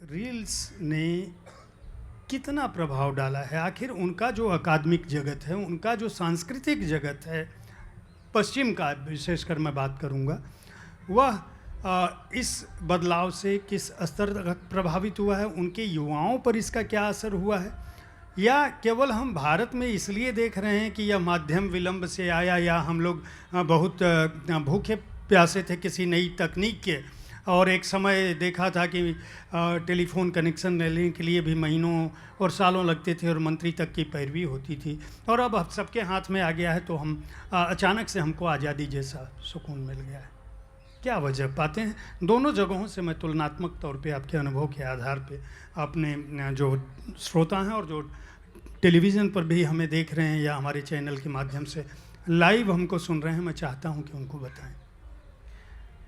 Reels ने कितना प्रभाव डाला है? आखिर उनका जो अकादमिक जगत है, उनका जो सांस्कृतिक जगत है, पश्चिम का विशेषकर मैं बात करूँगा, वह इस बदलाव से किस स्तर तक प्रभावित हुआ है? उनके युवाओं पर इसका क्या असर हुआ है? या केवल हम भारत में इसलिए देख रहे हैं कि यह माध्यम विलंब से आया, या हम लोग बहुत भूखे प्यासे थे किसी नई तकनीक के, और एक समय देखा था कि टेलीफोन कनेक्शन लेने के लिए भी महीनों और सालों लगते थे और मंत्री तक की पैरवी होती थी, और अब सबके हाथ में आ गया है, तो हम अचानक से हमको आज़ादी जैसा सुकून मिल गया है। क्या वजह पाते हैं? दोनों जगहों से मैं तुलनात्मक तौर पे आपके अनुभव के आधार पे, अपने जो श्रोता हैं और जो टेलीविज़न पर भी हमें देख रहे हैं या हमारे चैनल के माध्यम से लाइव हमको सुन रहे हैं, मैं चाहता हूं कि उनको बताएं।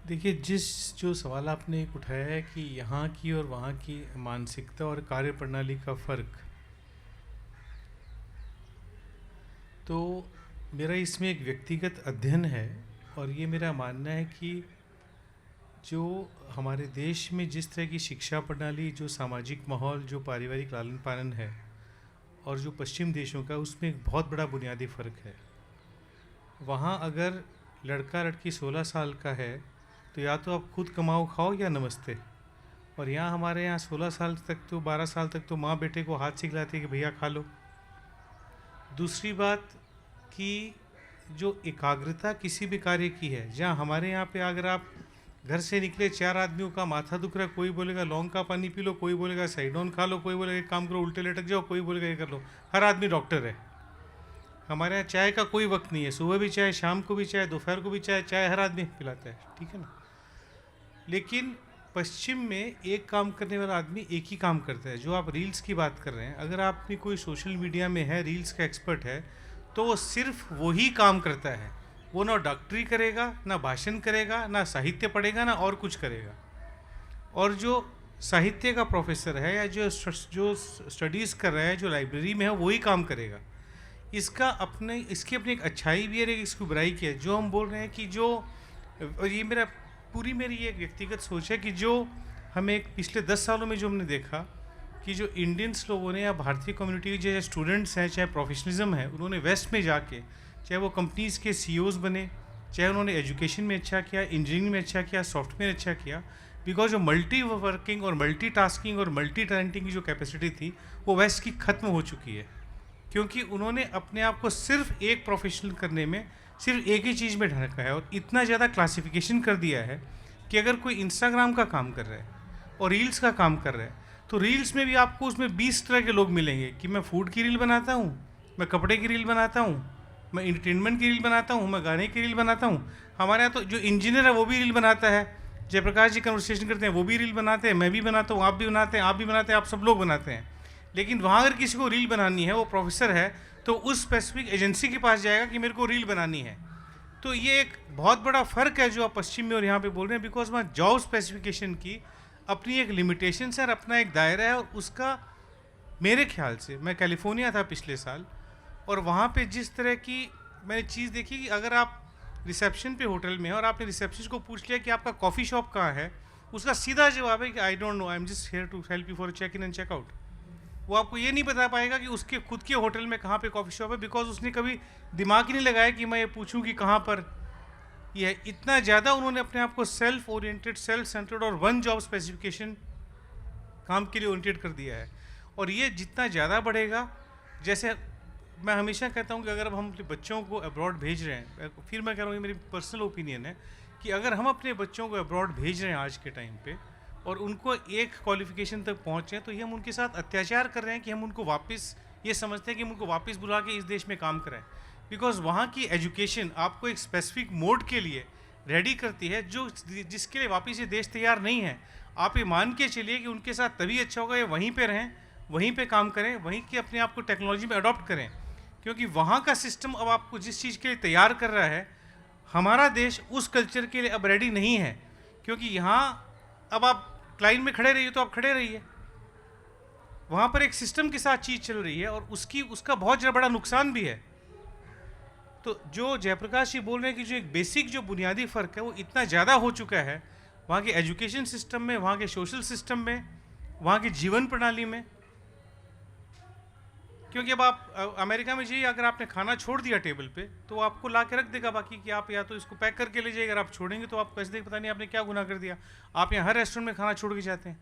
देखिए, जो सवाल आपने उठाया है कि यहाँ की और वहाँ की मानसिकता और कार्य प्रणाली का फ़र्क, तो मेरा इसमें एक व्यक्तिगत अध्ययन है और ये मेरा मानना है कि जो हमारे देश में जिस तरह की शिक्षा प्रणाली, जो सामाजिक माहौल, जो पारिवारिक लालन पालन है, और जो पश्चिम देशों का, उसमें एक बहुत बड़ा बुनियादी फ़र्क है। वहाँ अगर लड़का लड़की 16 साल का है तो या तो आप खुद कमाओ खाओ या नमस्ते, और यहाँ हमारे यहाँ 16 साल तक तो 12 साल तक तो माँ बेटे को हाथ से खिलाती है कि भैया खा लो। दूसरी बात कि जो एकाग्रता किसी भी कार्य की है, जहाँ हमारे यहाँ पे अगर आप घर से निकले 4 आदमियों का माथा दुख रहा है, कोई बोलेगा लौंग का पानी पी लो, कोई बोलेगा साइडोन खा लो, कोई बोलेगा एक काम करो उल्टे लटक जाओ, कोई बोलेगा ये कर लो, हर आदमी डॉक्टर है। हमारे यहाँ चाय का कोई वक्त नहीं है, सुबह भी चाय, शाम को भी चाय, दोपहर को भी चाय, चाय हर आदमी पिलाता है, ठीक है ना। लेकिन पश्चिम में एक काम करने वाला आदमी एक ही काम करता है। जो आप रील्स की बात कर रहे हैं, अगर आप भी कोई सोशल मीडिया में है, रील्स का एक्सपर्ट है, तो वो सिर्फ वही काम करता है। वो ना डॉक्टरी करेगा, ना भाषण करेगा, ना साहित्य पढ़ेगा, ना और कुछ करेगा। और जो साहित्य का प्रोफेसर है या जो स्टडीज़ कर रहा है, जो लाइब्रेरी में है, वही काम करेगा। इसकी अपनी एक अच्छाई भी है, एक इसकी बुराई की है। जो हम बोल रहे हैं कि जो, और ये मेरी ये व्यक्तिगत सोच है कि जो हमें पिछले 10 सालों में जो हमने देखा कि जो इंडियंस लोगों ने या भारतीय कम्युनिटी के जो स्टूडेंट्स हैं, चाहे प्रोफेशनलिज्म है, उन्होंने वेस्ट में जाके, चाहे वो कंपनीज़ के सीईओज़ बने, चाहे उन्होंने एजुकेशन में अच्छा किया, इंजीनियरिंग में अच्छा किया, सॉफ्टवेयर अच्छा किया, बिकॉज जो मल्टी वर्किंग और मल्टी टास्किंग और मल्टी टैलेंटिंग की जो कैपेसिटी थी, वो वेस्ट की ख़त्म हो चुकी है। क्योंकि उन्होंने अपने आप को सिर्फ एक प्रोफेशनल करने में, सिर्फ एक ही चीज़ में ढका है, और इतना ज़्यादा क्लासिफिकेशन कर दिया है कि अगर कोई इंस्टाग्राम का काम कर रहा है और रील्स का काम कर रहा है, तो रील्स में भी आपको उसमें 20 तरह के लोग मिलेंगे कि मैं फूड की रील बनाता हूँ, मैं कपड़े की रील बनाता हूँ, मैं इंटरटेनमेंट की रील बनाता हूँ, मैं गाने की रील बनाता हूँ। हमारे यहाँ तो जो इंजीनियर है वो भी रील बनाता है, जयप्रकाश जी कन्वर्सेशन करते हैं वो भी रील बनाते हैं, मैं भी बनाता हूँ, आप भी बनाते हैं, आप भी बनाते हैं, आप सब लोग बनाते हैं। लेकिन वहाँ अगर किसी को रील बनानी है, वो प्रोफेसर है, तो उस स्पेसिफिक एजेंसी के पास जाएगा कि मेरे को रील बनानी है। तो ये एक बहुत बड़ा फ़र्क है जो आप पश्चिम में और यहाँ पे बोल रहे हैं, बिकॉज वहाँ जॉब स्पेसिफिकेशन की अपनी एक लिमिटेशन है और अपना एक दायरा है। और उसका मेरे ख्याल से, मैं कैलिफोर्निया था पिछले साल, और वहाँ पे जिस तरह की मैंने चीज़ देखी कि अगर आप रिसेप्शन पे होटल में हैं और आपने रिसेप्शनिस्ट को पूछ लिया कि आपका कॉफ़ी शॉप कहाँ है, उसका सीधा जवाब है कि I don't know, I am just here to help you for check in and check out. वो आपको ये नहीं बता पाएगा कि उसके खुद के होटल में कहाँ पे कॉफ़ी शॉप है, बिकॉज उसने कभी दिमाग ही नहीं लगाया कि मैं ये पूछूं कि कहाँ पर ये है। इतना ज़्यादा उन्होंने अपने आप को सेल्फ ओरिएंटेड, सेल्फ सेंटर्ड और वन जॉब स्पेसिफिकेशन काम के लिए ओरिएंटेड कर दिया है। और ये जितना ज़्यादा बढ़ेगा, जैसे मैं हमेशा कहता हूँ कि अगर हम अपने बच्चों को अब्रॉड भेज रहे हैं, फिर मैं कह रहा हूँ, ये मेरी पर्सनल ओपिनियन है कि अगर हम अपने बच्चों को अब्रॉड भेज रहे हैं आज के टाइम पे, और उनको एक क्वालिफिकेशन तक पहुँचे, तो ये हम उनके साथ अत्याचार कर रहे हैं कि हम उनको वापस ये समझते हैं कि हम उनको वापस बुला के इस देश में काम कराएं। बिकॉज वहाँ की एजुकेशन आपको एक स्पेसिफिक मोड के लिए रेडी करती है, जो जिसके लिए वापस ये देश तैयार नहीं है। आप ये मान के चलिए कि उनके साथ तभी अच्छा होगा ये वहीं पे रहें, वहीं पे काम करें, वहीं के अपने आप को टेक्नोलॉजी में अडॉप्ट करें, क्योंकि वहाँ का सिस्टम अब आपको जिस चीज़ के लिए तैयार कर रहा है, हमारा देश उस कल्चर के लिए अब रेडी नहीं है। क्योंकि यहाँ अब आप लाइन में खड़े रहिए तो आप खड़े रहिए, वहाँ पर एक सिस्टम के साथ चीज़ चल रही है, और उसका बहुत बड़ा नुकसान भी है। तो जो जयप्रकाश जी बोल रहे हैं कि जो एक बेसिक जो बुनियादी फ़र्क है वो इतना ज़्यादा हो चुका है वहाँ के एजुकेशन सिस्टम में, वहाँ के सोशल सिस्टम में, वहाँ की जीवन प्रणाली में। क्योंकि अब आप अमेरिका में जाइए, अगर आपने खाना छोड़ दिया टेबल पे तो वो आपको ला के रख देगा बाकी, कि आप या तो इसको पैक करके ले जाइए, अगर आप छोड़ेंगे तो आपको ऐसे देख पता नहीं आपने क्या गुनाह कर दिया। आप यहाँ हर रेस्टोरेंट में खाना छोड़ के जाते हैं।